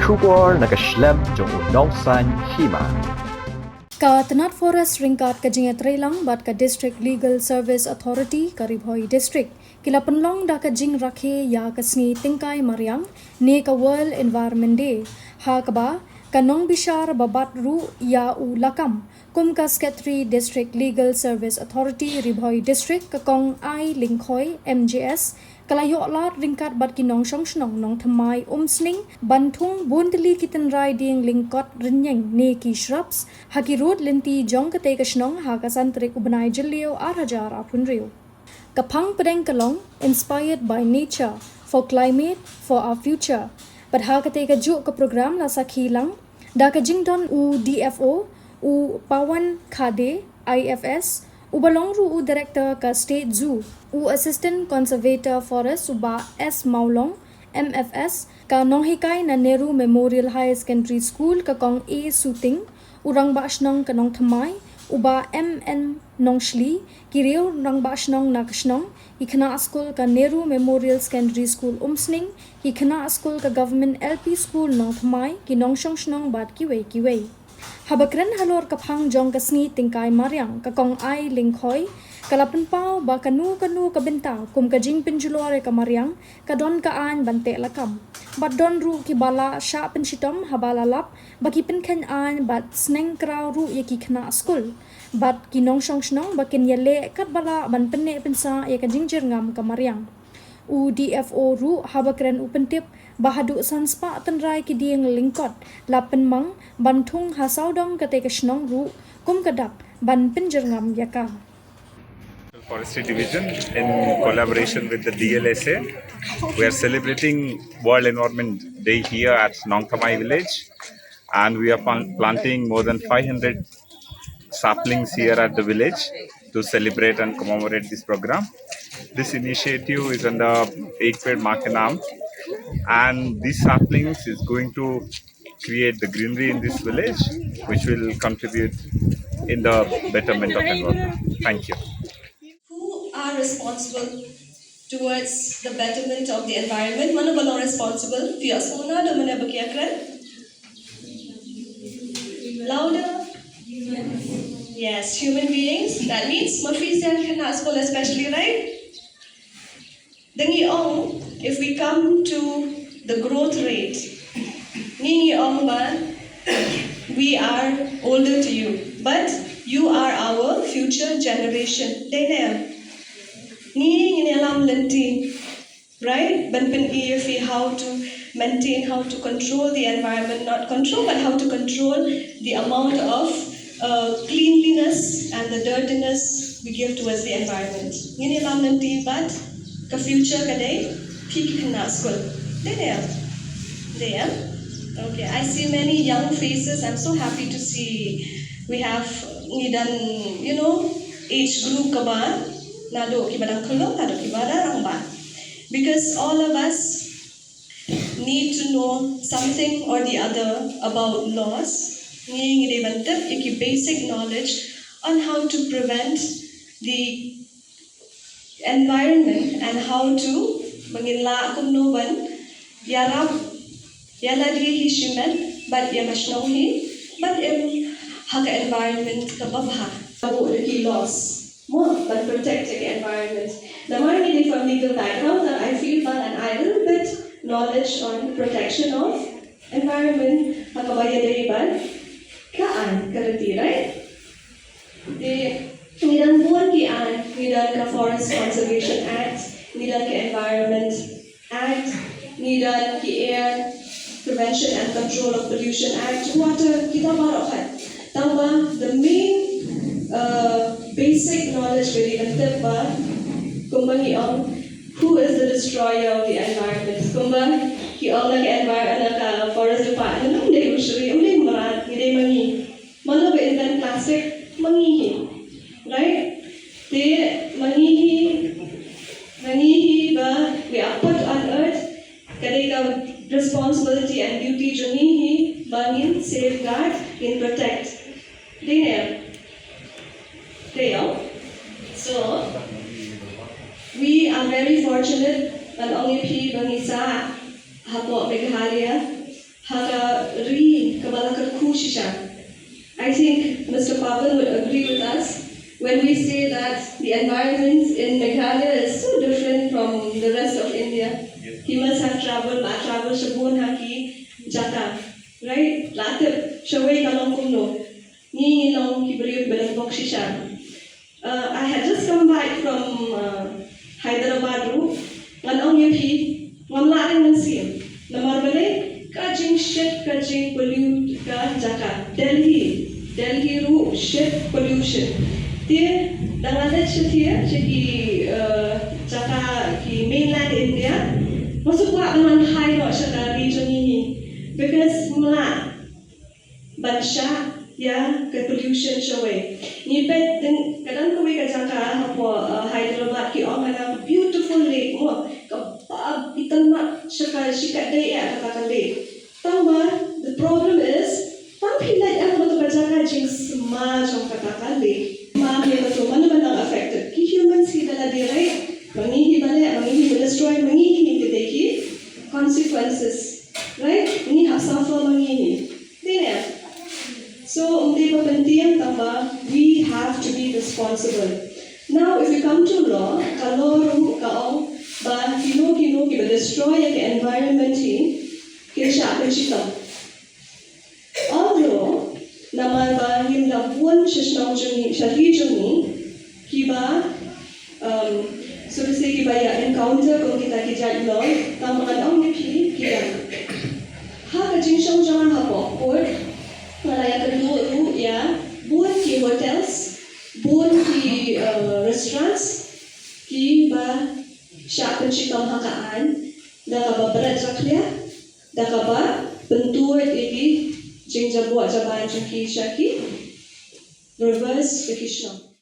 Shubor nakaslem jong unongsan Hima. Ka Tanat Forest Ringkat ka Jingatrelang bat ka District Legal Service Authority ka Bhoi District. Kila penlong da ka jing rakhe ya ka sngi tingkai mariang ne ka World Environment Day. Ha ka ba ka Nongbishar babat ru ya u lakam. Kum ka Secretary District Legal Service Authority Bhoi District ka kong ai lingkhoi MJS kalayo lat ringkat bat kinong shnong Nongthymmai Umsning Thung bundli kitan rai Dieng lingkot rinyeng ne ki shrubs haki road linti jong ka te ka shnong ha ka santrik ubanai jilio hajar apun rio. Kapang pedeng kalong inspired by nature for climate for our future. But ha ka te ka juk ka program la sakhilang da ka jingdon u DFO u Pawan Khade IFS Ubalong ru Director ka State Zoo, Assistant Conservator Forest uba S Maulong, MFS, ka Nonghikai na Nehru Memorial High Secondary School ka kong A Suting, urang baasnong ka Nongthymmai, uba MN Nongshli, kireo rang baasnong na kasnong, ikana school ka Nehru Memorial Secondary School Umsning, ikana school ka Government LP School Nongthymmai, kinongshong shnong bat kiway. Habakren halor kapang jong kasngi tingkai mariang kakong ai lingkhoi kalapan pau ba kanu ka Bynta kum kajing penjulore ka mariang kadon ka an bante lakam bat don ru ki bala sha penshitom habala lap baki penken an bat sneng kraw ru yaki khna school bat kinong shong shnong bakin yale kat bala ban penne pensa ya kajing jerngam ka mariang UDFO ru habakren upentip bahadu sanspa tanrai ki Dieng lingkot lapen mang Thung hasaudong kate kashnong ru kum kadak ban pinjerngam yaka. Forestry Division in collaboration with the DLSA. We are celebrating World Environment Day here at Nongthymmai village, and we are planting more than 500 saplings here at the village to celebrate and commemorate this program. This initiative is under 8-Paid Markanam, and these saplings is going to create the greenery in this village, which will contribute in the betterment of environment. Thank you. Who are responsible towards the betterment of the environment? Mano balong responsible? Fiasona do mana bakiakran? Louder? Yes, human beings. That means Mafisian can ask for especially, right? Dengi ong, if we come to the growth rate, Ningi ong man, we are older to you, but you are our future generation. Dene, Ningi alam lenti, right? Banpin EFE how to maintain, how to control the environment, not control, but how to control the amount of cleanliness and the dirtiness we give towards the environment. Ningi alam lenti, but ka future ka day, piki kana school. There. Okay, I see many young faces. I'm so happy to see. We have done, age group ka ba? Nado kibadang kulong, nado kibadang ba? Because all of us need to know something or the other about laws. Ngini bantap iki basic knowledge on how to prevent the environment and how to mangila kumnuban yarab yaladri hishiman but yamashnohi but haka environment kababha abu the laws more but protecting the environment. The money from legal background that I feel fun and I little bit knowledge on protection of environment hakabaya deriban kaan karati, right? Nidan buwan ki an, nidan ka Forest Conservation Act, nidan ka Environment Act, nidan ki Air Prevention and Control of Pollution Act, water kita barokan. Tamba, the main basic knowledge really bantip ba kumbangi ang who is the destroyer of the environment. Kumba ki ang nag-environment ka forest department nung day usually uli marat ngide mangi. Mano ba invent plastic mangihi. Right? The manihi ba we are put on earth kadega responsibility and duty junihi bangin safeguard in protect. They so we are very fortunate that only P Bangisa Hapo Meghalaya Haga ri kabalakar kushisha. I think Mr. Pavan would agree with us when we say that the environment in Meghalaya is so different from the rest of India. He must have traveled, Shabun Haki, Jata, right? Latip, Shaway Kalong Kumno, Ni Long Kibriut Belang Shisha. I had just come back from Hyderabad, Nganong Yapi, Ngamlaring Nansim, Namarbale, Kajing shit, Kajing pollute, Ka Jaka, Delhi ru shit pollution. There, Bangladesh shit here, ki Jaka ki mainland India, masuk buat dengan high rock Jaka region ini, because mula bansha ya ke pollution shaway. Ni bet dan kadang kau ke Jaka apa Hyderabad ki orang ada beautiful lake, mo kapab ikan mak Jaka sikat day ya katakan lake. Tahu the problem is. Tapi like ang betul kerja jing semua jom katakan le, mami betul mana mana affected. Ki humans kita lah direct, mengihi balik, mengihi destroy, mengihi kita ki consequences, right? Ni hak suffer mengihi, tidak? So untuk penting tambah, we have to be responsible. Now if we come to law, kalau kau bah kino kita destroy yang environment ni, kita siapa cakap? Although, naman ba yung labuan siya joni, kiba, so to say kiba ya encounter kung kita kijat law, tamaan ang nipi kita. Ha kajing siyang jangan hapo, or malaya kedua ya, buat ki hotels, buat ki restaurants, kiba siya pencipta hakaan, dah kaba berat saklia, dah kaba bentur iki. Jing jabuat jaban jengki syaki reverse vacation.